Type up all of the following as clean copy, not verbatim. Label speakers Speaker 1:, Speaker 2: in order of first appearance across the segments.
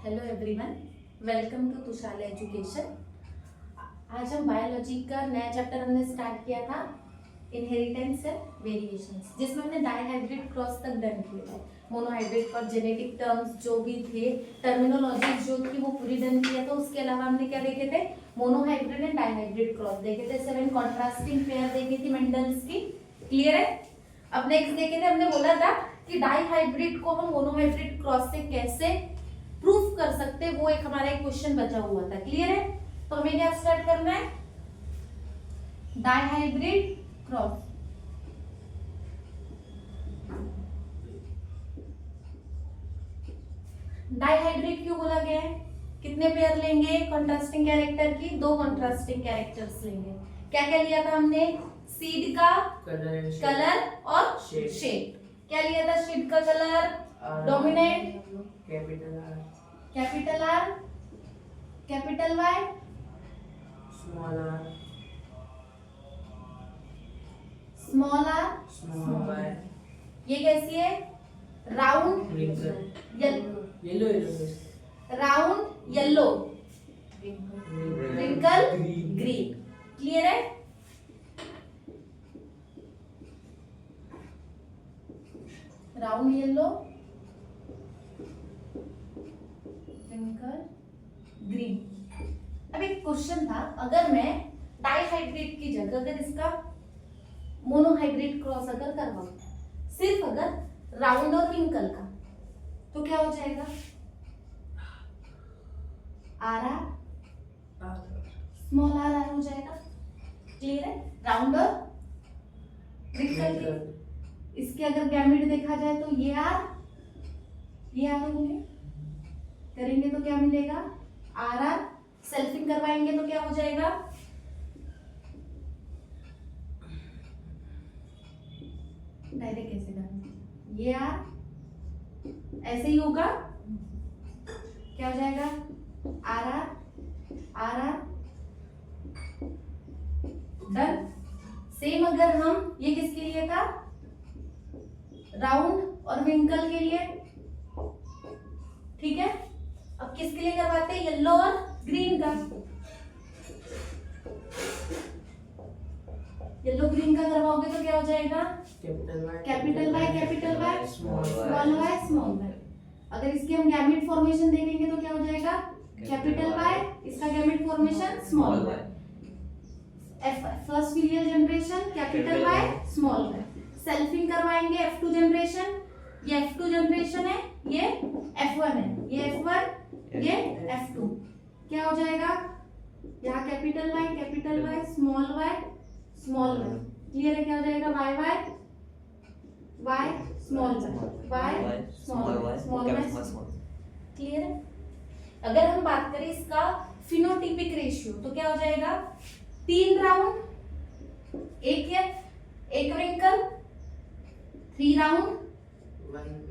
Speaker 1: Hello everyone, welcome to Tushala education. आज हम biology का नया चैप्टर हमने स्टार्ट किया था, इनहेरिटेंस एंड वेरिएशंस, जिसमें हमने डाइहाइब्रिड क्रॉस तक डन किया था। मोनोहाइब्रिड पर जेनेटिक टर्म्स जो भी थे, टर्मिनोलॉजी जो थी वो पूरी डन किया था। उसके अलावा हमने क्या देखे थे? मोनोहाइब्रिड एंड डाइहाइब्रिड क्रॉस देखे थे। 7 कॉन्ट्रास्टिंग पेयर देखी थी मेंडल्स की। क्लियर है? अब नेक्स्ट देखे थे, हमने बोला था कि डाइहाइब्रिड को हम मोनोहाइब्रिड क्रॉस से कैसे प्रूफ कर सकते, वो एक हमारा एक क्वेश्चन बचा हुआ था। क्लियर है? तो हमें क्या स्टार्ट करना है? Dihybrid cross. डाइहाइब्रिड क्यों बोला गया है? कितने पेयर लेंगे कॉन्ट्रास्टिंग कैरेक्टर की? 2 कॉन्ट्रास्टिंग कैरेक्टर्स लेंगे। क्या क्या लिया था हमने? सीड का कलर और शेप। क्या लिया था? सीड का colour dominant capital R, capital Y, small are. ये कैसी है? Round yellow, round yellow, wrinkle green. Clear है? Round yellow, wrinkle green. अब एक क्वेश्चन था, अगर मैं डाइहाइब्रिड की जगह अगर इसका मोनोहाइब्रिड क्रॉस अगर करवाऊं, सिर्फ अगर राउंड और विंकल का, तो क्या हो जाएगा? R R, small R R हो जाएगा। क्लियर है? राउंड और विंकल के इसके अगर गैमेट देखा जाए तो ये आर होंगे। करेंगे तो क्या मिलेगा? Are are. सेल्फिंग करवाएंगे तो क्या हो जाएगा? डायरेक्ट कैसे करना? ये आर ऐसे ही होगा। क्या हो जाएगा? R R R. Done. Same अगर हम ये किसके लिए था? राउंड और विंकल के लिए। ठीक है? अब किसके लिए करवाते हैं? येलो और ग्रीन का। येलो ग्रीन का करवाओगे तो क्या हो जाएगा? Capital Y, small Y. अगर इसके हम गैमेट फॉर्मेशन देखेंगे तो क्या हो जाएगा? कैपिटल वाई, इसका gamete formation small Y. First filial generation capital Y, small Y. Selfing करवाएंगे F2 जनरेशन, ये F2 जनरेशन है, ये F1 है, ये F1, ये F2। क्या हो जाएगा? यहाँ capital Y, small Y. Clear है? क्या हो जाएगा? Y small Y. क्लियर है? अगर हम बात करें इसका फिनोटिपिक रेशियो तो क्या हो जाएगा? 3 राउंड, एक रिंकल, 3 राउंड, 1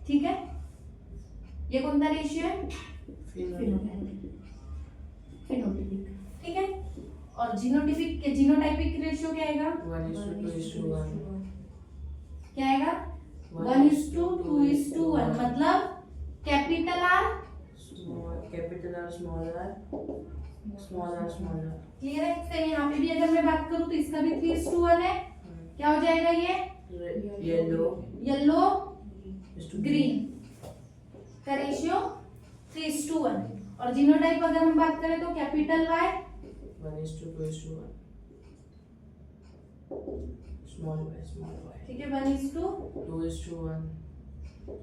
Speaker 1: ठीक है? ये कौन सा रेशियो है? फिनोटिपिक। ठीक है? और जीनोटाइपिक रेशियो क्या आएगा? 1:2:1। क्या आएगा? 1:2:1। मतलब capital R small R. Clear है? फिर यहाँ पे भी अगर मैं बात करूँ तो इसका भी 3:1 है। क्या हो जाएगा? ये येलो ग्रीन का रेशियो 3:1। और जीनोटाइप अगर हम बात करें तो कैपिटल वाई 1:2:1, स्मॉल वाई। ठीक है? 1:2:1,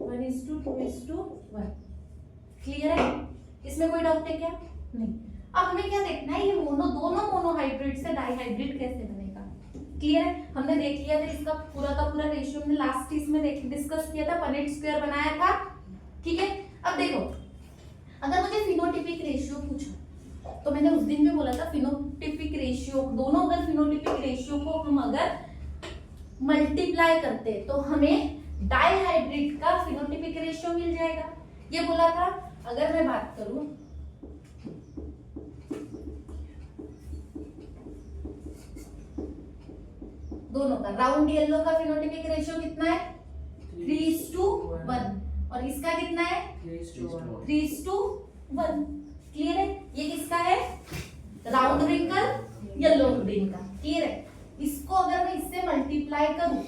Speaker 1: 1:2:1। क्लियर है? इसमें कोई डाउट है क्या? नहीं। अब हमें क्या देखना है? ये दोनों मोनोहाइब्रिड से डाइहाइब्रिड कैसे बनेगा। क्लियर है? हमने देख लिया था इसका पूरा का पूरा रेशियो, हमने लास्ट इसमें डिस्कस किया था, पनेट स्क्वायर बनाया था। ठीक है? अब देखो, अगर मुझे फिनोटिपिक रेशियो पूछा तो मैंने उस दिन भी बोला था फिनोटिपिक रेशियो, दोनों अगर फिनोटिपिक रेशियो को हम अगर मल्टीप्लाई करते तो हमें डाइहाइब्रिड का फिनोटिपिक रेशियो मिल जाएगा। ये बोला था। अगर मैं बात करूं दोनों का। राउंड येलो का फिनोटाइपिक रेशियो कितना है? 3:1। और इसका कितना है? 3:1। क्लियर है? ये किसका है? राउंड रिंकल येलो ग्रीन का। क्लियर है? इसको अगर मैं इससे मल्टीप्लाई करूं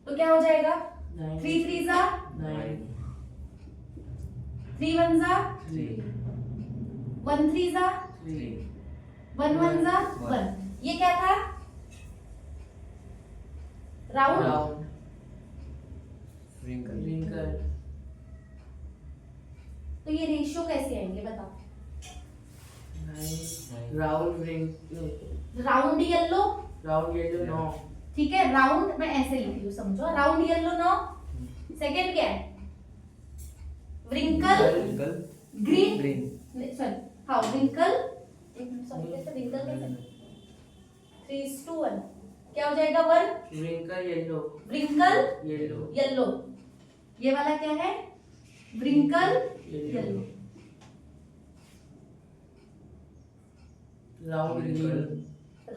Speaker 1: तो क्या हो जाएगा? 3 3 जा 9, 3 1 जा 3, 1 3 जा 3, 1 1 जा 1। ये क्या था? Round
Speaker 2: wrinkle.
Speaker 1: तो ये रेशियो कैसे आएंगे बताओ? Round yellow
Speaker 2: 9।
Speaker 1: ठीक है, राउंड मैं ऐसे लिखी हूँ, समझो। Round yellow 9। सेकंड क्या है? व्रिंकल ग्रीन सॉरी, हाँ व्रिंकल, सॉरी कैसे व्रिंकल कैसे? 3:1 क्या हो जाएगा? 1 व्रिंकल येलो। ये वाला क्या है? Wrinkle yellow.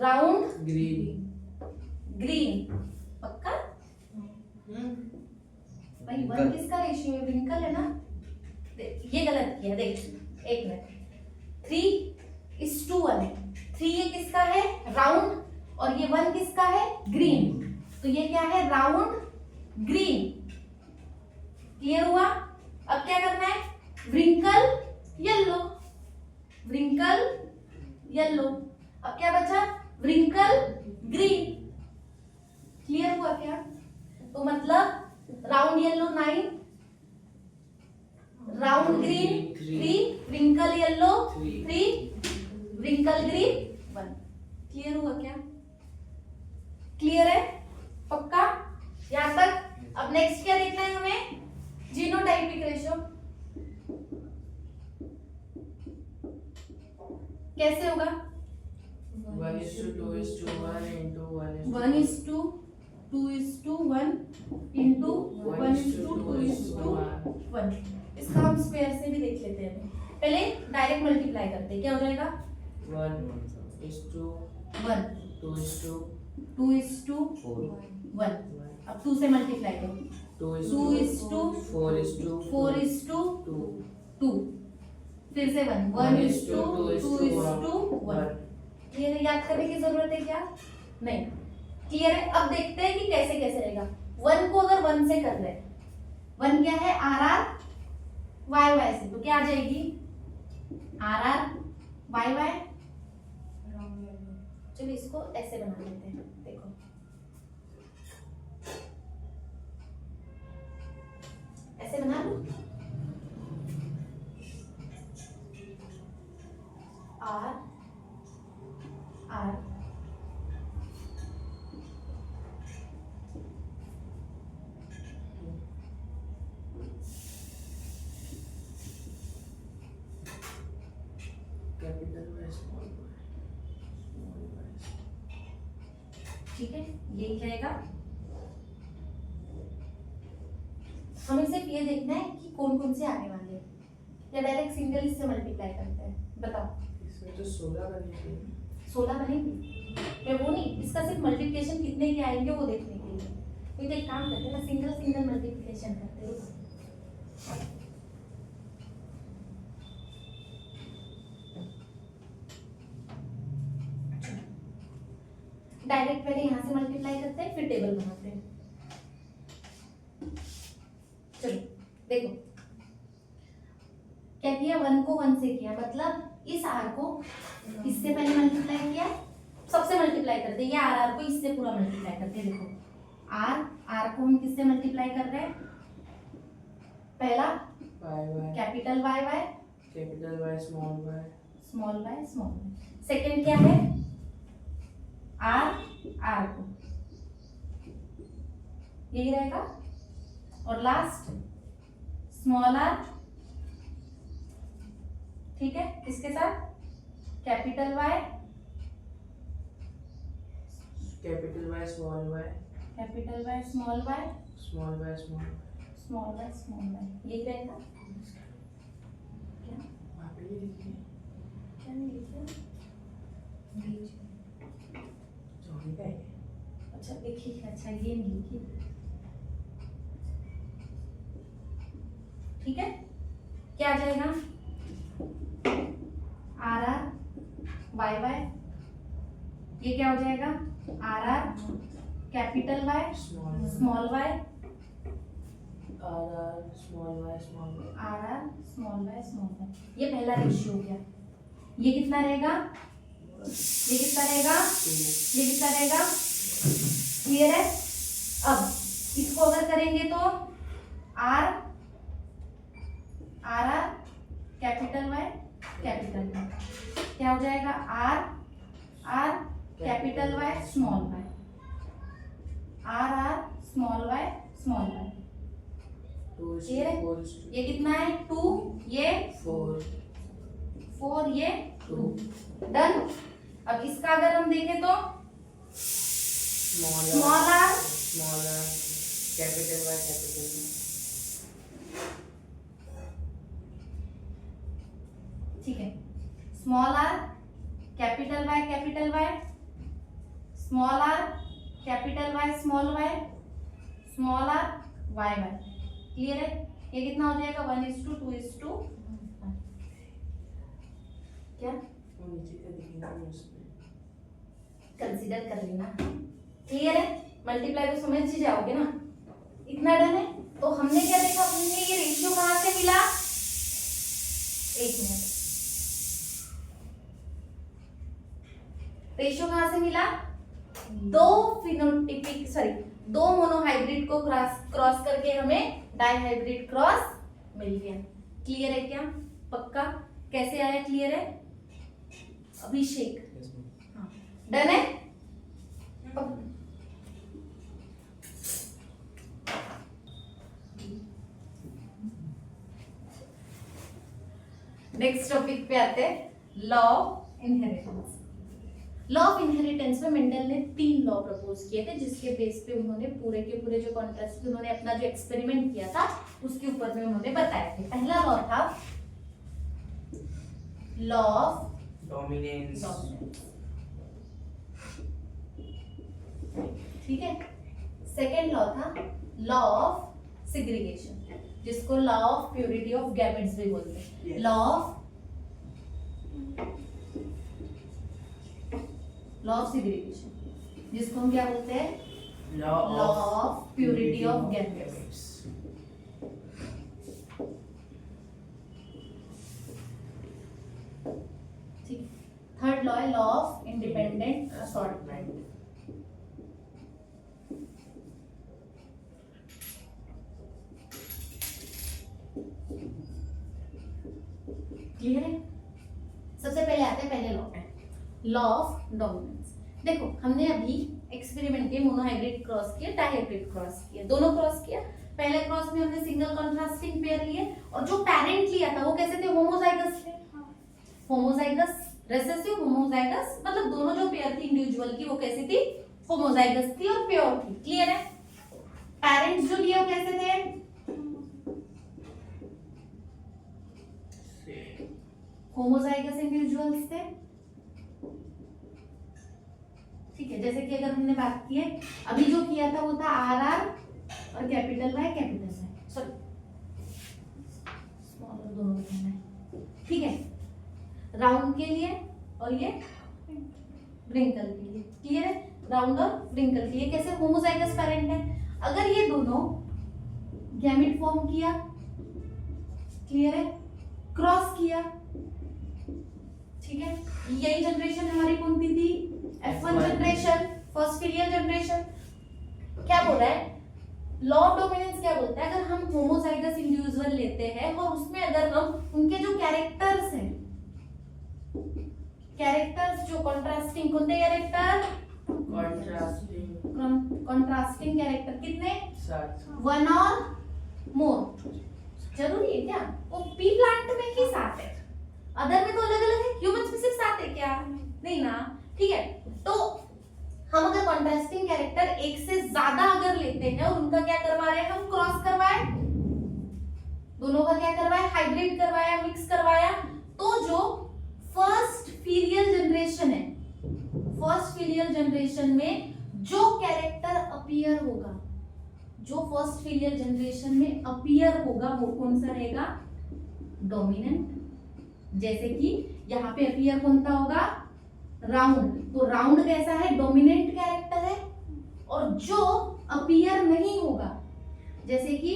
Speaker 1: Round green. पक्का भाई? 1 किसका रेशियो है? व्रिंकल है ना? ये गलत किया, देख एक मिनट। 3:1। 3 ये किसका है? राउंड। और ये 1 किसका है? ग्रीन। तो ये क्या है? Round green. क्लियर हुआ? अब क्या करना है? Wrinkle yellow, wrinkle yellow. अब क्या बचा? Wrinkle green. क्लियर हुआ क्या? तो मतलब round yellow 9, round green 3, wrinkle yellow 3, wrinkle green 1। Clear हुआ क्या? क्लियर है? पक्का यहां तक? अब नेक्स्ट क्या देखना है हमें? Genotypic ratio. कैसे होगा?
Speaker 2: 1:2:1 into
Speaker 1: 1:2:1 into 1:2:1। इसका हम स्क्वायर से भी देख लेते हैं। पहले डायरेक्ट मल्टीप्लाई करते हैं, क्या हो जाएगा?
Speaker 2: 1:1
Speaker 1: 2:1। अब 2 से मल्टीप्लाई करो, 2:4:2। फिर से 1:2:1। क्लियर है? याद करने की जरूरत है क्या? नहीं। क्लियर है? अब देखते हैं कि कैसे कैसे रहेगा। 1 को अगर 1 से कर रहे, 1 क्या है? RR YY से, तो क्या आ जाएगी? RR YY। चलो इसको ऐसे बना लेते हैं, देखो ऐसे बना लो। R R ठीक है, ये क्या आएगा? हमें सिर्फ ये देखना है कि कौन कौन से आने वाले हैं, या डायरेक्ट सिंगल इससे मल्टीप्लाई करते हैं। बताओ।
Speaker 2: इसमें तो 16 बनेंगे।
Speaker 1: 16 बनेंगे? मैं वो नहीं, इसका सिर्फ मल्टीप्लिकेशन कितने के आएंगे वो देखने के लिए। तो एक काम करते हैं ना, सिंगल सिंगल मल्टीप्लिकेशन करते हैं। डायरेक्ट पहले यहाँ से मल्टीप्लाई करते हैं, फिर टेबल बनाते हैं। चलो देखो, क्या किया? 1 को 1 से किया, मतलब इस R को इससे पहले मल्टीप्लाई किया, सबसे मल्टीप्लाई करते हैं, या RR को इससे पूरा मल्टीप्लाई करते हैं। देखो R को हम किससे मल्टीप्लाई कर रहे हैं? पहला capital YY,
Speaker 2: capital Y small y।
Speaker 1: Second क्या है? R को, यही रहेगा। और लास्ट स्मॉल r, ठीक है, किसके साथ? Capital Y
Speaker 2: small y,
Speaker 1: small y, यही रहेगा। क्या
Speaker 2: वहाँ पे ये लिखिए।
Speaker 1: क्या नहीं लिखा?
Speaker 2: ठीक है
Speaker 1: अच्छा देखिए, अच्छा ये नहीं लिखी, ठीक है। क्या आ जाएगा? आर आर वाई वाई, ये क्या हो जाएगा? R R capital Y small Y,
Speaker 2: R R small Y
Speaker 1: R R small Y. ये पहला रेशियो हो गया। ये कितना रहेगा? ये कितना रहेगा? ये कितना रहेगा? क्लियर है? अब इसको अगर करेंगे तो R R R capital Y क्या हो जाएगा? R R capital Y small Y, R R small Y. Clear है? ये कितना है? 2, ये 4, ये 2। डन। अब इसका अगर हम देखें तो स्मॉल आर
Speaker 2: कैपिटल वाई
Speaker 1: ठीक है, small R capital Y small R capital Y small R Y Y. Clear है? ये कितना हो जाएगा? 1:2:1 क्या कंसीडर कर लेना। क्लियर है? मल्टीप्लाई तो समझ ही जाओगे ना। इतना डन है। तो हमने क्या देखा? हमने ये रेशियो कहां से मिला? एक मिनट, रेशियो कहां से मिला? दो मोनोहाइब्रिड को क्रॉस करके हमें डाइहाइब्रिड क्रॉस मिल गया। क्लियर है क्या? पक्का? कैसे आया? क्लियर है? अभिषेक, हाँ डन है। नेक्स्ट टॉपिक पे आते हैं, law of inheritance. Law of inheritance में मेंडल ने 3 लॉ प्रपोज किए थे, जिसके बेस पे उन्होंने पूरे के पूरे जो कॉन्ट्रास्ट, उन्होंने अपना जो एक्सपेरिमेंट किया था उसके ऊपर में उन्होंने बताया थे। पहला लॉ था लॉ ऑफ
Speaker 2: डोमिनेंस,
Speaker 1: ठीक है। सेकेंड लॉ था लॉ ऑफ सेग्रीगेशन, जिसको law of purity of gametes भी बोलते हैं। लॉ ऑफ सेग्रीगेशन, जिसको हम क्या बोलते हैं? Law of purity of gametes. ठीक। थर्ड लॉ है law of independent assortment. Clear है? सबसे पहले आते हैं पहले लॉ पे, लॉ ऑफ डोमिनेंस। देखो हमने अभी एक्सपेरिमेंट किए, मोनोहाइब्रिड क्रॉस किया, डाइहाइब्रिड क्रॉस किया, दोनों क्रॉस किया। पहले क्रॉस में हमने सिंगल कॉन्ट्रास्टिंग पेयर लिए, और जो पेरेंट लिया था वो कैसे थे? होमोजाइगस थे। होमोजाइगस रिसेसिव, होमोजाइगस मतलब दोनों जो पेयर थी इंडिविजुअल की वो कैसी थी? होमोजाइगस थी और प्योर थी। क्लियर है? पेरेंट्स जो लिए वो कैसे थे? होमोजाइगस इंडिविजुअल्स थे। ठीक है, जैसे कि अगर हमने बात की है अभी जो किया था वो था आर आर और कैपिटल वाई सॉरी स्मॉल दोनों लिखना है। ठीक है, राउंड के लिए और ये व्रिंकल के लिए। क्लियर है? राउंड और व्रिंकल के लिए कैसे? होमोजाइगस पेरेंट है। अगर ये दोनों गैमेट फॉर्म किया, क्लियर है, क्रॉस किया, ठीक है, यही जनरेशन हमारी कौन सी थी? F1 generation, first filial generation. क्या बोल रहा है लॉ ऑफ डोमिनेंस? क्या बोलता है? अगर हम होमोजाइगस इंडिविजुअल लेते हैं और उसमें अगर हम उनके जो कैरेक्टर्स हैं, कैरेक्टर्स जो कॉन्ट्रास्टिंग, कौन से कैरेक्टर? कॉन्ट्रास्टिंग कैरेक्टर कितने? 1 और मोर। जरूरी है क्या? वो पी प्लांट में ही 7 है, अदर में तो अलग अलग है। ह्यूमंस में सिर्फ 7 है क्या? नहीं ना। ठीक है, तो हम अगर कॉन्ट्रास्टिंग कैरेक्टर एक से ज्यादा अगर लेते हैं और उनका क्या करवा रहे हैं? हम क्रॉस करवाए, दोनों का क्या करवाया? हाइब्रिड करवाया, मिक्स करवाया। तो जो फर्स्ट फीलियल जनरेशन है, फर्स्ट फिलियल जनरेशन में जो कैरेक्टर अपीयर होगा, जो फर्स्ट फिलियल जनरेशन में अपीयर होगा वो कौन सा रहेगा? डोमिनेंट। जैसे कि यहाँ पे अपीयर कौन सा होगा? राउंड। तो राउंड कैसा है? डोमिनेंट कैरेक्टर है। और जो अपीयर नहीं होगा जैसे कि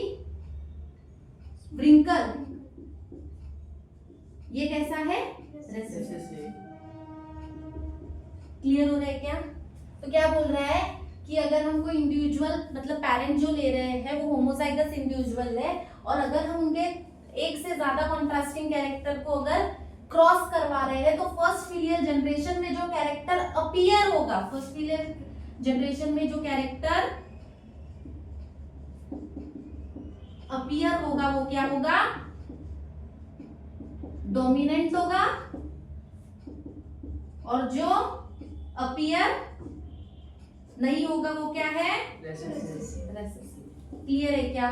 Speaker 1: व्रिंकल, ये कैसा है?
Speaker 2: Recessive.
Speaker 1: क्लियर हो रहा है क्या? तो क्या बोल रहा है कि अगर हम कोई इंडिविजुअल मतलब पेरेंट जो ले रहे हैं वो होमोजाइगस इंडिविजुअल है और अगर हम उनके एक से ज्यादा कॉन्ट्रास्टिंग कैरेक्टर को अगर क्रॉस करवा रहे हैं तो फर्स्ट फिलियल जनरेशन में जो कैरेक्टर अपीयर होगा, फर्स्ट फिलियल जनरेशन में जो कैरेक्टर अपीयर होगा वो क्या होगा? डोमिनेंट होगा। और जो अपीयर नहीं होगा वो क्या है?
Speaker 2: Recessive.
Speaker 1: क्लियर है क्या?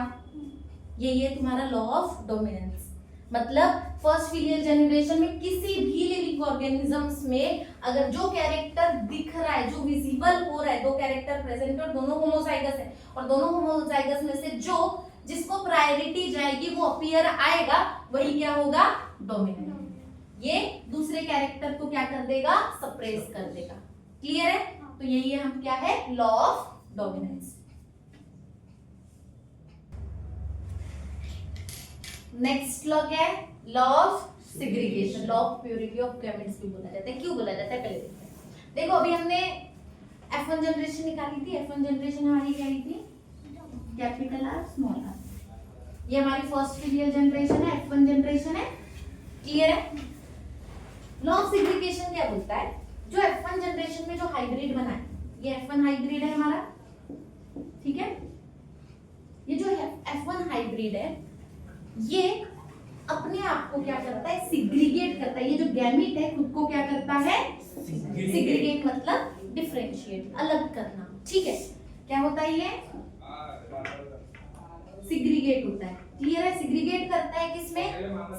Speaker 1: ये तुम्हारा लॉ ऑफ डोमिनेंस। मतलब फर्स्ट फिलियल जनरेशन में किसी भी लिविंग ऑर्गेनिजम्स में अगर जो कैरेक्टर दिख रहा है, जो विजिबल हो रहा है, दो कैरेक्टर प्रेजेंट और दोनों होमोजाइगस है और दोनों होमोजाइगस में से जो जिसको प्रायोरिटी जाएगी वो अपीयर आएगा, वही क्या होगा? डोमिनेंट। ये दूसरे कैरेक्टर को क्या कर देगा? सप्रेस कर देगा। क्लियर है? तो यही है हम क्या है? Law of dominance. Next law क्या है? Law of segregation, law of purity of gametes भी बोला जाता है। क्यों बोला जाता है पहले देखते हैं। देखो अभी हमने F1 जनरेशन निकाली थी। F1 जनरेशन हमारी क्या आई थी? Capital R small are. ये हमारी फर्स्ट फिलियल जनरेशन है, F1 जनरेशन है। क्लियर है? लॉ ऑफ सेग्रीगेशन क्या बोलता है? जो F1 जनरेशन में जो हाइब्रिड बना है, ये F1 हाइब्रिड है हमारा, ठीक है? ये जो F1 हाइब्रिड है ये अपने आप को क्या करता है? सिग्रीगेट करता है। ये जो गैमीट है खुद को क्या करता है? सिग्रीगेट मतलब डिफरेंशिएट, अलग करना। ठीक है? क्या होता है? ये सिग्रीगेट होता है। क्लियर है? सिग्रीगेट करता है किसमें?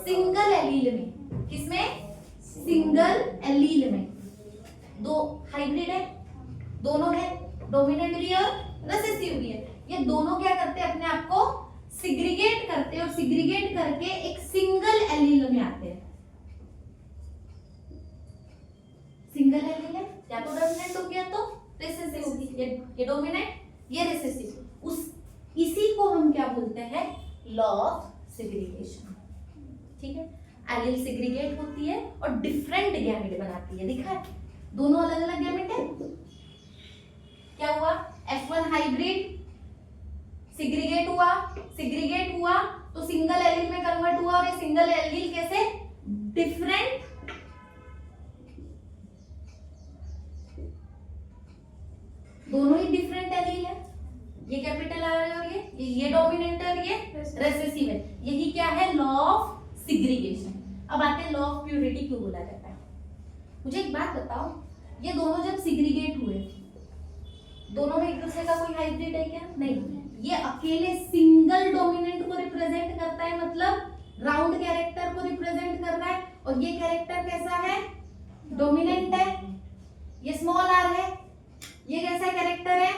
Speaker 1: सिंगल एलील में। किसमें? सिंगल एलील में। दो हाइब्रिड है, दोनों है, डोमिनेंट भी है और रिसेसिव भी है। ये दोनों क्या करते हैं? अपने आप को सिग्रीगेट करते हैं और सिग्रीगेट करके एक सिंगल एलील में आते हैं। सिंगल एलील है, या तो डोमिनेंट हो गया तो रिसेसिव होगी। ये डोमिनेंट, ये रिसेसिव। उस इसी को हम क्या बोलते हैं? Law of segregation. ठीक है? एलील सिग्रीगेट होती है और डिफरेंट गैमेट बनाती है। दिखा है? दोनों अलग अलग गैमेट है। क्या हुआ? F1 हाइब्रिड सिग्रीगेट हुआ तो सिंगल एलील में कन्वर्ट हुआ और ये सिंगल एलील कैसे? डिफरेंट दोनों ही डिफरेंट एलील है। ये कैपिटल आर है और ये डोमिनेंट है और ये रिसेसिव है। यही क्या है? Law of segregation. अब आते हैं लॉ ऑफ प्योरिटी क्यों बोला जाता है। मुझे एक बात बताओ, ये दोनों जब सिग्रीगेट हुए दोनों में एक दूसरे का कोई हाइब्रिड है क्या? नहीं। ये अकेले सिंगल डोमिनेंट को रिप्रेजेंट करता है, मतलब राउंड कैरेक्टर को रिप्रेजेंट कर रहा है। और ये कैरेक्टर कैसा है? डोमिनेंट है। ये स्मॉल आर है। ये कैसा कैरेक्टर है?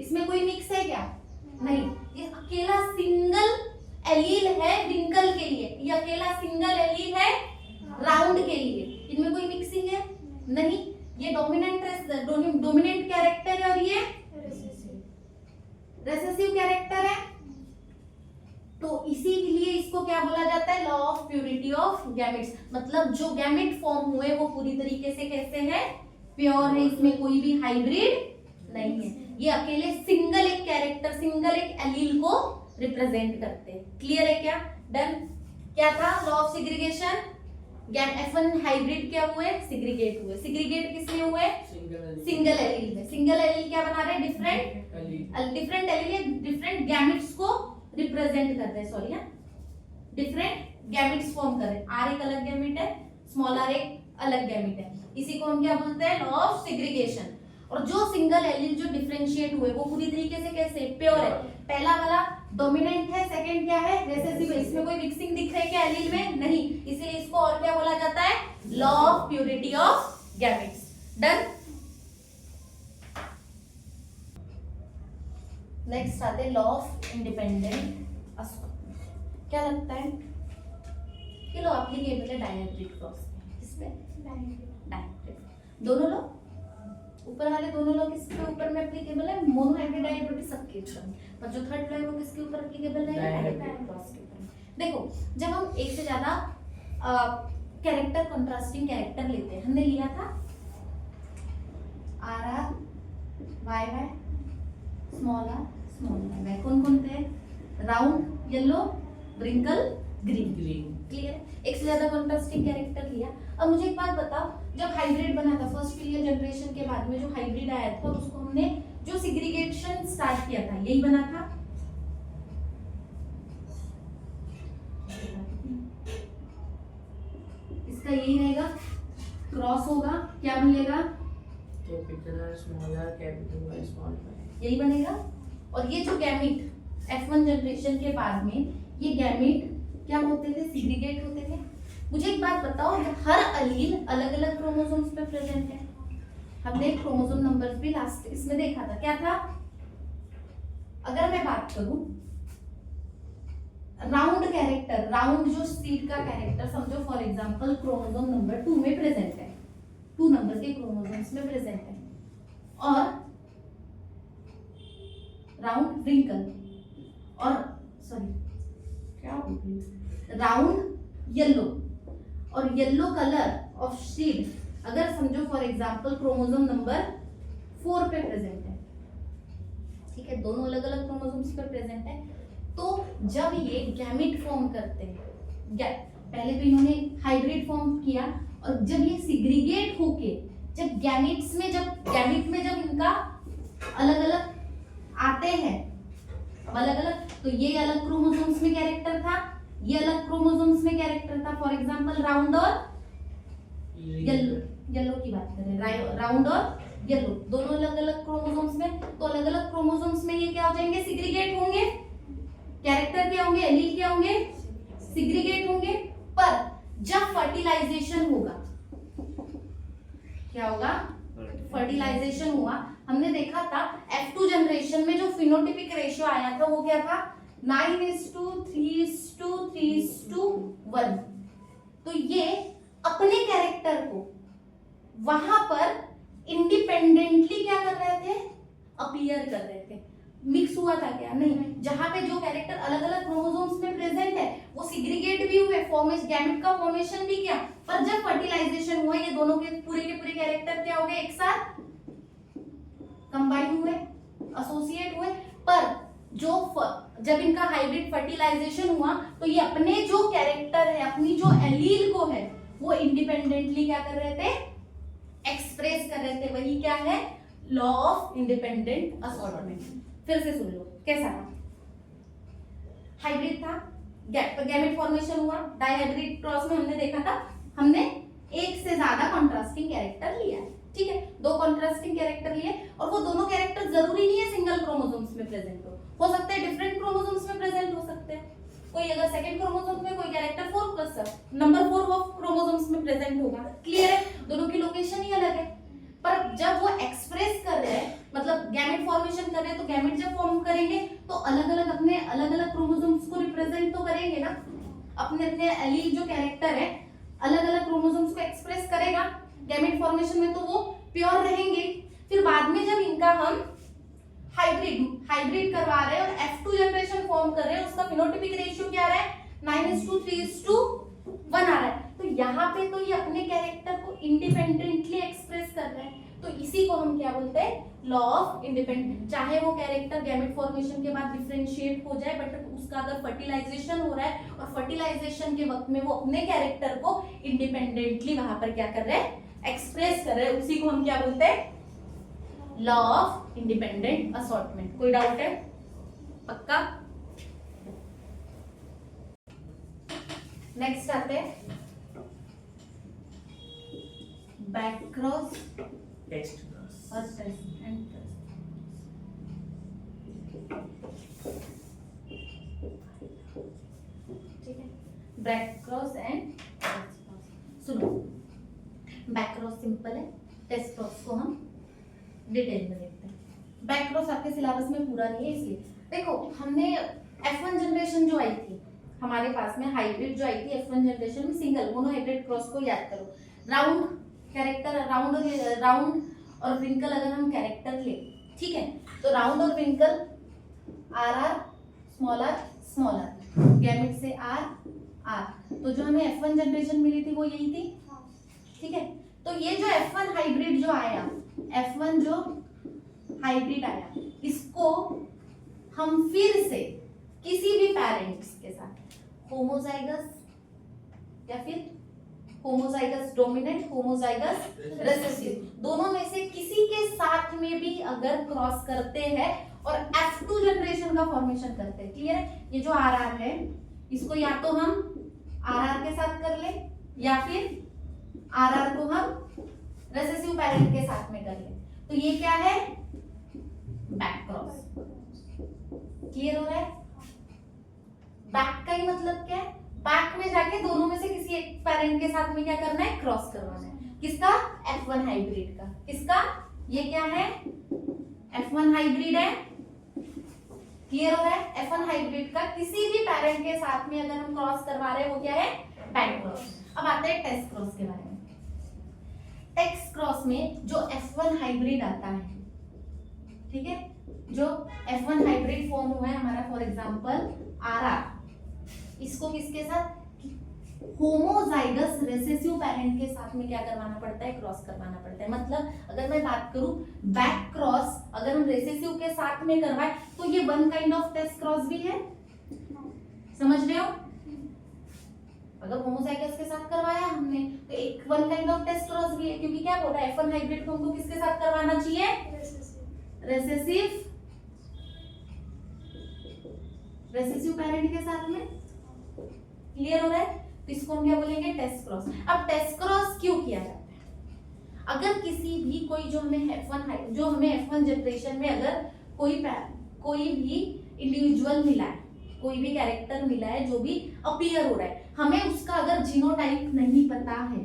Speaker 1: इसमें कोई मिक्स है क्या? नहीं। ये अकेला सिंगल एलील है व्रिंकल के लिए, ये अकेला सिंगल एलील है राउंड के लिए। इनमें कोई मिक्सिंग है? नहीं। ये डोमिनेंट कैरेक्टर है और ये रिसेसिव कैरेक्टर है। तो इसीलिए इसको क्या बोला जाता है? Law of purity of gametes. मतलब जो गैमेट फॉर्म हुए वो पूरी तरीके से कैसे है? प्योर है, इसमें कोई भी हाइब्रिड नहीं है। ये अकेले सिंगल एक कैरेक्टर, सिंगल एक एलील को रिप्रेजेंट करते हैं। क्लियर है क्या? डन। क्या था law of segregation? F1 hybrid क्या हुए? सिग्रीगेट हुए। सिग्रीगेट किसमें हुए? सिंगल एलील में। सिंगल एलील क्या बना रहे? डिफरेंट एलील, डिफरेंट गैमेट्स को रिप्रेजेंट कर रहे हैं। सॉरी, डिफरेंट गैमेट्स फॉर्म कर रहे हैं। आर एक अलग गैमेट है, स्मॉल आर एक अलग गैमेट है। इसी को हम क्या बोलते हैं? Law of segregation. और जो सिंगल एलील जो डिफरेंशिएट हुए वो पूरी तरीके से कैसे? प्योर है। पहला वाला डोमिनेंट है, सेकंड क्या है? रिसेसिव है। इसमें कोई मिक्सिंग दिख रही है क्या एलील में? नहीं। इसलिए इसको और क्या बोला जाता है? Law of purity of gametes. Done. Next आते लॉ ऑफ इंडिपेंडेंट असॉर्टमेंट। क्या लगता है ये लॉ एप्लीकेबल है डायहेड्रल क्रॉस पे? किस पे? डायहेड्रल। दोनों लॉ, ऊपर वाले दोनों लॉ किसके ऊपर में एप्लीकेबल है? मोनोहाइब्रिड डायहेड्रल सबके ऊपर, पर जो थर्ड लॉ है वो किसके ऊपर एप्लीकेबल है? डायहेड्रल क्रॉस के ऊपर। देखो जब हम एक से ज्यादा कैरेक्टर कंट्रास्टिंग कैरेक्टर लेते हैं, हमने लिया था R R Y Y small Y Y, कौन कौन थे? Round yellow, wrinkle green. Clear? एक से ज्यादा कंट्रास्टिंग कैरेक्टर लिया। अब मुझे एक बात बताओ, जब हाइब्रिड बना था फर्स्ट फिलियल जनरेशन के बाद में, जो हाइब्रिड आया था उसको हमने जो सिग्रीगेशन स्टार्ट किया था यही बना था। इसका यही रहेगा, क्रॉस होगा, क्या बनेगा?
Speaker 2: Capital R small R, capital Y small Y,
Speaker 1: यही बनेगा। और ये जो गैमीट F1 जनरेशन के बाद में ये गैमीट क्या होते थे? सिग्रीगेट होते थे। मुझे एक बात बताओ, हर अलील अलग अलग क्रोमोसोम्स पे प्रेजेंट है। हमने क्रोमोसोम नंबर्स भी लास्ट इसमें देखा था, क्या था? अगर मैं बात करूं राउंड कैरेक्टर, राउंड जो सीड का कैरेक्टर समझो, फॉर एग्जांपल क्रोमोसोम नंबर 2 में प्रेजेंट है, 2 नंबर के क्रोमोसोम्स में प्रेजेंट है। और राउंड व्रिंकल और सॉरी क्या राउंड येलो और येलो कलर ऑफ सीड अगर समझो फॉर एग्जांपल क्रोमोसोम नंबर 4 पे प्रेजेंट है, ठीक है, दोनों अलग अलग क्रोमोसोम्स पे प्रेजेंट है, तो जब ये गैमेट फॉर्म करते हैं, पहले तो इन्होंने हाइब्रिड फॉर्म किया, और जब ये सिग्रीगेट होके जब गैमेट्स में गैमेट में जब इनका अलग अलग आते हैं, अलग अलग, तो ये अलग क्रोमोसोम्स में कैरेक्टर था, ये अलग क्रोमोसोम्स में कैरेक्टर था। फॉर एग्जांपल राउंड और येलो की बात करें, राउंड और येलो दोनों अलग अलग क्रोमोसोम्स में, तो अलग अलग क्रोमोसोम्स में ये क्या हो जाएंगे? सिग्रीगेट होंगे। कैरेक्टर क्या होंगे? एलील क्या होंगे? सिग्रीगेट होंगे। पर जब फर्टिलाइजेशन होगा, क्या होगा? फर्टिलाइजेशन हुआ, हमने देखा था F2 जनरेशन में जो फिनोटिपिक रेशियो आया था वो क्या था? 9:3:3:1। तो ये अपने कैरेक्टर को वहां पर इंडिपेंडेंटली क्या कर रहे थे? अपीयर कर रहे थे। मिक्स हुआ था क्या? नहीं। जहां पे जो कैरेक्टर अलग अलग क्रोमोसोम्स में प्रेजेंट है वो सिग्रीगेट भी हुए, फॉर्मेशन गैमेट का फॉर्मेशन भी किया, पर जब फर्टिलाइजेशन हुआ ये दोनों के पूरे कैरेक्टर क्या हो गए? एक साथ कंबाइन हुए, एसोसिएट हुए। पर जब इनका हाइब्रिड फर्टिलाइजेशन हुआ तो ये अपने जो कैरेक्टर है, अपनी जो एलील को है, वो इंडिपेंडेंटली क्या कर रहे थे? एक्सप्रेस कर रहे थे। वही क्या है? Law of independent assortment. फिर से सुन लो कैसा था। हाइब्रिड था, गैमेट फॉर्मेशन हुआ, डायहाइब्रिड क्रॉस में हमने देखा था, हमने एक से ज्यादा कॉन्ट्रास्टिंग कैरेक्टर लिया है, ठीक है, 2 कॉन्ट्रास्टिंग कैरेक्टर लिए, और वो दोनों कैरेक्टर जरूरी नहीं है सिंगल क्रोमोसोम्स में प्रेजेंट हो सकते हैं डिफरेंट क्रोमोसोम्स में प्रेजेंट हो सकते हैं। कोई अगर सेकंड क्रोमोसोम में कोई character 4 plus number 4 of chromosomes में प्रेजेंट होगा, क्लियर है? दोनों की लोकेशन ही अलग है, पर जब वो एक्सप्रेस कर रहे हैं, मतलब गैमेट फॉर्मेशन कर रहे हैं, तो गैमेट जब फॉर्म करेंगे तो अलग अलग अपने अलग अलग क्रोमोसोम्स को रिप्रेजेंट तो करेंगे ना, अपने अपने एलील जो कैरेक्टर है अलग अलग क्रोमोसोम्स को एक्सप्रेस करेगा। गैमेट फॉर्मेशन में तो वो प्योर रहेंगे। फिर बाद में जब इनका हम हाइब्रिड करवा रहे हैं और F2 जनरेशन फॉर्म कर रहे हैं, उसका फिनोटिपिक रेशियो क्या आ रहा है? 9:3:1 आ रहा है। तो यहाँ पे तो ये अपने कैरेक्टर को इंडिपेंडेंटली एक्सप्रेस कर रहे हैं, तो इसी को हम क्या बोलते हैं? Law of independent. चाहे वो कैरेक्टर गैमेट फॉर्मेशन के बाद डिफरेंशिएट हो जाए, बट उसका अगर फर्टिलाइजेशन हो रहा है और फर्टिलाइजेशन के वक्त में वो अपने कैरेक्टर को इंडिपेंडेंटली वहां पर क्या कर रहे हैं? एक्सप्रेस कर रहे हैं, उसी को हम क्या बोलते हैं? Law of independent assortment. कोई डाउट है? पक्का? नेक्स्ट आते हैं बैक क्रॉस
Speaker 2: टेस्ट क्रॉस
Speaker 1: और टेस्ट एंड ठीक है, बैक क्रॉस एंड सुनो, बैक क्रॉस सिंपल है, टेस्ट क्रॉस को हम डिटेल में देखते हैं। बैक क्रॉस आपके सिलेबस में पूरा नहीं है इसलिए देखो, हमने F1 जनरेशन जो आई थी हमारे पास में, हाइब्रिड जो आई थी F1 जनरेशन में, सिंगल मोनोहाइब्रिड क्रॉस को याद करो। राउंड कैरेक्टर, राउंड और विंकल अगर हम कैरेक्टर ले, ठीक है, तो राउंड और विंकल आर स्मॉलर, गैमेट से आर, तो जो हमें F1 जनरेशन मिली थी वो यही थी, ठीक है। तो ये जो F1 हाइब्रिड जो आया, F1 जो हाइब्रिड आया, इसको हम फिर से किसी भी पेरेंट्स के साथ होमोजाइगस या फिर होमोजाइगस डोमिनेंट, होमोजाइगस रिसेसिव, दोनों में से किसी के साथ में भी अगर क्रॉस करते हैं और F2 जनरेशन का फॉर्मेशन करते हैं, क्लियर है। ये जो RR है इसको या तो हम RR के साथ कर ले या फिर RR को हम रिसेसिव पेरेंट के साथ में कर ले, तो ये क्या है, बैक क्रॉस। क्लियर हो रहा है। बैक का ही मतलब क्या है, बैक में जाके दोनों में से किसी एक पेरेंट के साथ में क्या करना है, क्रॉस करवाना है। किसका, F1 हाइब्रिड का। किसका, ये क्या है, F1 हाइब्रिड है। क्लियर हो रहा है। F1 हाइब्रिड का किसी भी पेरेंट के साथ में अगर हम क्रॉस करवा रहे हैं वो क्या है, बैक क्रॉस। अब आते हैं टेस्ट क्रॉस के बारे में। टेस्ट क्रॉस में जो F1 हाइब्रिड आता है, ठीक है, जो F1 हाइब्रिड फॉर्म हुआ है हमारा, फॉर एग्जांपल RR, इसको किसके साथ, होमोजाइगस रिसेसिव पेरेंट के साथ में क्या करवाना पड़ता है, क्रॉस करवाना पड़ता है। मतलब अगर मैं बात करूं बैक क्रॉस अगर हम रिसेसिव के साथ में करवाए तो ये one kind of test cross भी है, समझ रहे हो। अगर होमोजाइगस के साथ करवाया हमने तो एक one kind of test cross भी है, क्योंकि क्या बोल रहा है, F1 हाइब्रिड को हमको किसके साथ करवाना चाहिए, रेसेसिव पेरेंट के साथ में। क्लियर हो रहा है। तो इसको हम क्या बोलेंगे, टेस्ट क्रॉस। अब टेस्ट क्रॉस क्यों किया जाता है, अगर किसी भी कोई जो हमें F1 जनरेशन में अगर कोई भी इंडिविजुअल मिला है, कोई भी कैरेक्टर मिला है जो भी अपीयर हो रहा है, हमें उसका अगर जीनोटाइप नहीं पता है,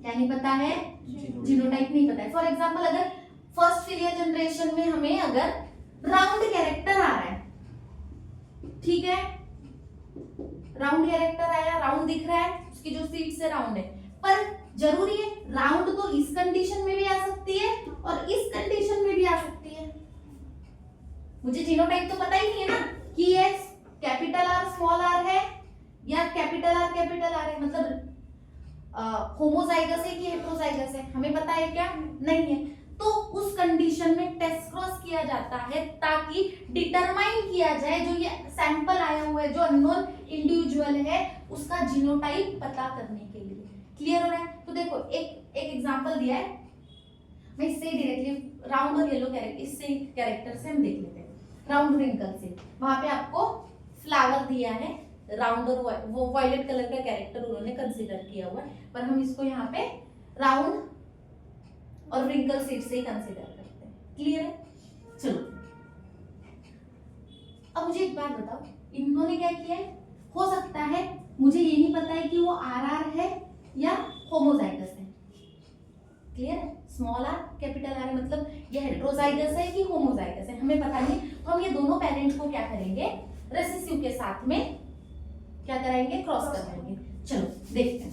Speaker 1: क्या नहीं पता है, जीनोटाइप नहीं पता है। फॉर एग्जांपल अगर फर्स्ट फिलियर जनरेशन में हमें अगर राउंड कैरेक्टर आ रहा है, ठीक है, राउंड कैरेक्टर आया, राउंड दिख रहा है, उसकी जो सीट से राउंड है, पर जरूरी है राउंड तो इस कंडीशन में भी आ सकती है और इस कंडीशन में भी आ सकती है। मुझे जीनोटाइप तो पता ही नहीं है ना कि ये कैपिटल R स्मॉल r है या कैपिटल R है, मतलब होमोजाइगस है कि हेटेरोजाइगस है, हमें पता है क्या, नहीं है। तो उस कंडीशन में टेस्ट क्रॉस किया जाता है ताकि डिटरमाइन किया जाए जो ये सैंपल आया हुआ है, जो अननोन इंडिविजुअल है, उसका जीनोटाइप पता करने के लिए। क्लियर हो रहा है। तो देखो एक एग्जांपल दिया है, मैं इससे डायरेक्टली राउंड और येलो कैरेक्टर से हम देख लेते हैं। राउंड रिंकल से वहां पे आपको फ्लावर दिया है, राउंड और वो वायलेट कलर का कैरेक्टर उन्होंने कंसीडर किया हुआ है, पर हम इसको यहाँ पे राउंड और रिंकल सीट से ही कंसीडर करते हैं। क्लियर है। चलो अब मुझे एक बात बताओ, इन्होंने क्या किया है, हो सकता है मुझे ये नहीं पता है कि वो RR है या होमोजाइगस है। क्लियर है। स्मॉल r कैपिटल R मतलब ये हेटेरोजाइगस है कि होमोजाइगस है, हमें पता नहीं। तो हम ये दोनों पेरेंट को क्या करेंगे, रेसेसिव के साथ में क्या कराएंगे, क्रॉस कराएंगे। चलो देखते हैं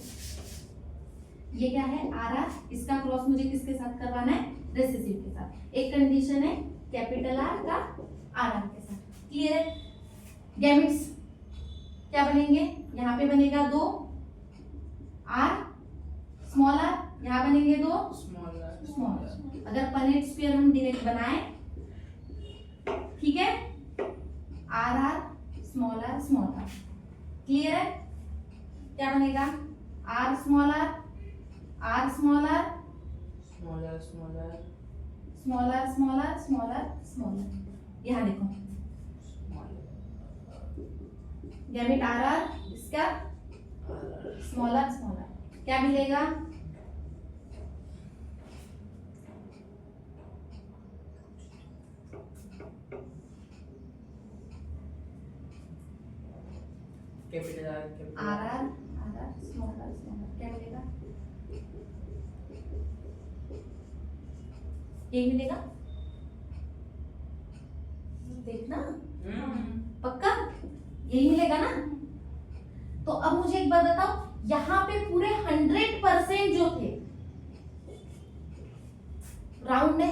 Speaker 1: ये क्या है, RR, इसका क्रॉस मुझे किसके साथ करवाना है, रेसेसिव के साथ। एक कंडीशन है कैपिटल R का RR के साथ। क्लियर है। गैमेट्स क्या बनेंगे, यहाँ पे बनेगा 2 R स्मॉल r, यहाँ बनेंगे 2 स्मॉल r। अगर पनेट स्फीयर हम डायरेक्ट बनाए, ठीक है, RR small r small r। Clear है। क्या बनेगा, R small r small r
Speaker 2: small r
Speaker 1: small r small r small r small r। यहाँ देखो गैमेट RR, इसका स्मॉल r स्मॉल r, क्या मिलेगा,
Speaker 2: capital R
Speaker 1: RR small r small r, क्या मिलेगा, यही मिलेगा, देखना पक्का यही मिलेगा ना। तो अब मुझे एक बात बताओ, यहाँ पे पूरे 100% जो थे राउंड है,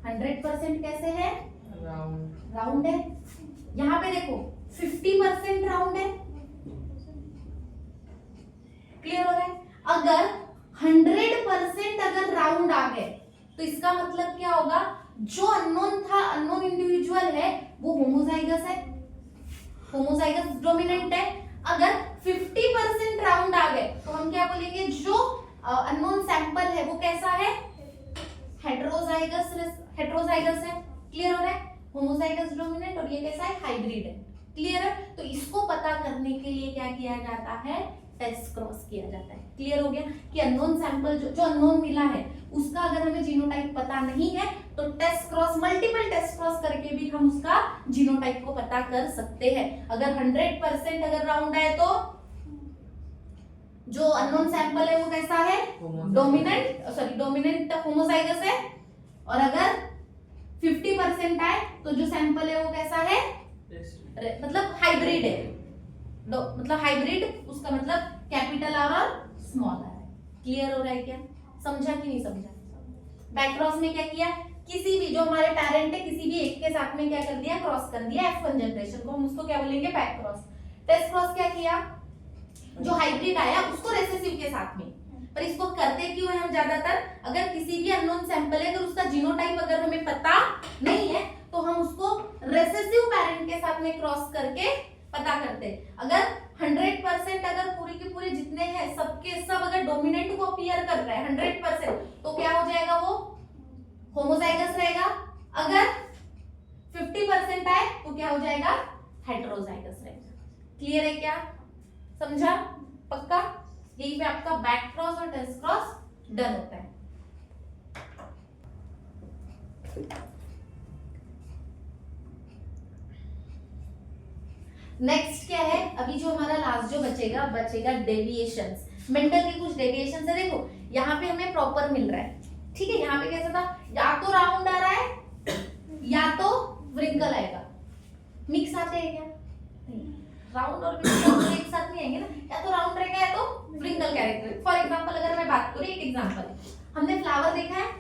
Speaker 1: 100% कैसे है, राउंड है। यहाँ पे देखो 50% राउंड है, क्लियर हो रहा है। अगर 100% अगर राउंड आ गए तो इसका मतलब क्या होगा, जो अननोन था, अननोन इंडिविजुअल है वो होमोजाइगस है, होमोजाइगस डोमिनेंट है। अगर 50% राउंड आ गए तो हम क्या बोलेंगे, जो अननोन सैंपल है वो कैसा है, हेटेरोजाइगस, हेटेरोजाइगस है। क्लियर हो रहा है, होमोजाइगस डोमिनेंट और ये कैसा है, हाइब्रिड है। क्लियर है। तो इसको पता करने के लिए क्या किया जाता है, टेस्ट क्रॉस किया जाता है। क्लियर हो गया कि अननोन सैंपल जो अननोन मिला है उसका अगर हमें जीनोटाइप पता नहीं है तो test cross, multiple test cross करके भी हम उसका जीनोटाइप को पता कर सकते हैं। अगर 100% अगर राउंड है तो जो अननोन सैंपल है वो कैसा है, डोमिनेंट, सॉरी डोमिनेंट होमोजाइगस है। और अगर 50% आए तो जो सैंपल है वो कैसा है, मतलब हाइब्रिड है, मतलब हाइब्रिड, उसका मतलब कैपिटल आर और स्मॉल आर है। क्लियर हो रहा है क्या, समझा कि नहीं समझा। बैक क्रॉस में क्या किया, किसी भी जो हमारे पेरेंट है किसी भी एक के साथ में क्या कर दिया, क्रॉस कर दिया F1 जनरेशन को, हम उसको क्या बोलेंगे, बैक क्रॉस। टेस्ट क्रॉस क्या किया, जो हाइब्रिड आया उसको रेसेसिव के साथ में। पर इसको करते क्यों है हम ज्यादातर, अगर किसी भी अननोन सैंपल है अगर उसका जीनोटाइप अगर हमें पता नहीं है तो हम उसको रेसेसिव पेरेंट के साथ में क्रॉस करके पता करते हैं। अगर 100% अगर पूरी के पूरे जितने हैं सबके सब अगर डोमिनेंट को अपीयर कर रहा है 100%, तो क्या हो जाएगा, वो होमोजाइगस रहेगा। अगर 50% आए तो क्या हो जाएगा, हेटेरोजाइगस रहेगा। क्लियर है क्या, समझा पक्का। यही पे आपका बैक क्रॉस और टेस्ट क्रॉस डन होता है। नेक्स्ट क्या है, अभी जो हमारा लास्ट जो बचेगा डेविएशंस। मेंटल के कुछ डेविएशंस है। देखो यहाँ पे हमें प्रॉपर मिल रहा है, ठीक है। यहाँ पे कैसा था, या तो राउंड आ रहा है या तो व्रिंकल आएगा। मिक्स आते हैं क्या, राउंड और व्रिंकल एक साथ नहीं आएंगे ना, या तो राउंड रहेगा या तो व्रिंकल कैरेक्टर। फॉर एग्जांपल अगर मैं बात करूं, एक एग्जांपल, हमने फ्लावर देखा है,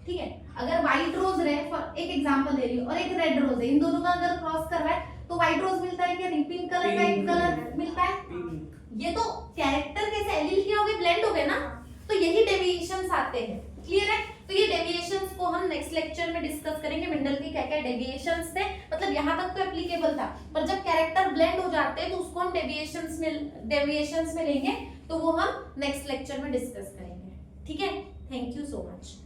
Speaker 1: ठीक है। अगर व्हाइट रोज रहे, एक एग्जांपल दे रही हूँ, और एक रेड रोज है, इन दोनों का अगर क्रॉस कर रहा है तो व्हाइट रोज मिलता है क्या, पिंक कलर का एक कलर मिलता है। ये तो कैरेक्टर कैसे एलील क्या हो गए, ब्लेंड हो गए ना, तो यही डेविएशंस आते हैं। क्लियर है। तो ये डेविएशंस को हम नेक्स्ट लेक्चर में डिस्कस करेंगे, मेंडल के क्या क्या डेविएशंस थे। मतलब यहाँ तक तो एप्लीकेबल था, पर जब कैरेक्टर ब्लेंड हो जाते हैं तो उसको हम डेविएशंस में लेंगे, तो वो हम नेक्स्ट लेक्चर में डिस्कस करेंगे। ठीक है, थैंक यू सो मच।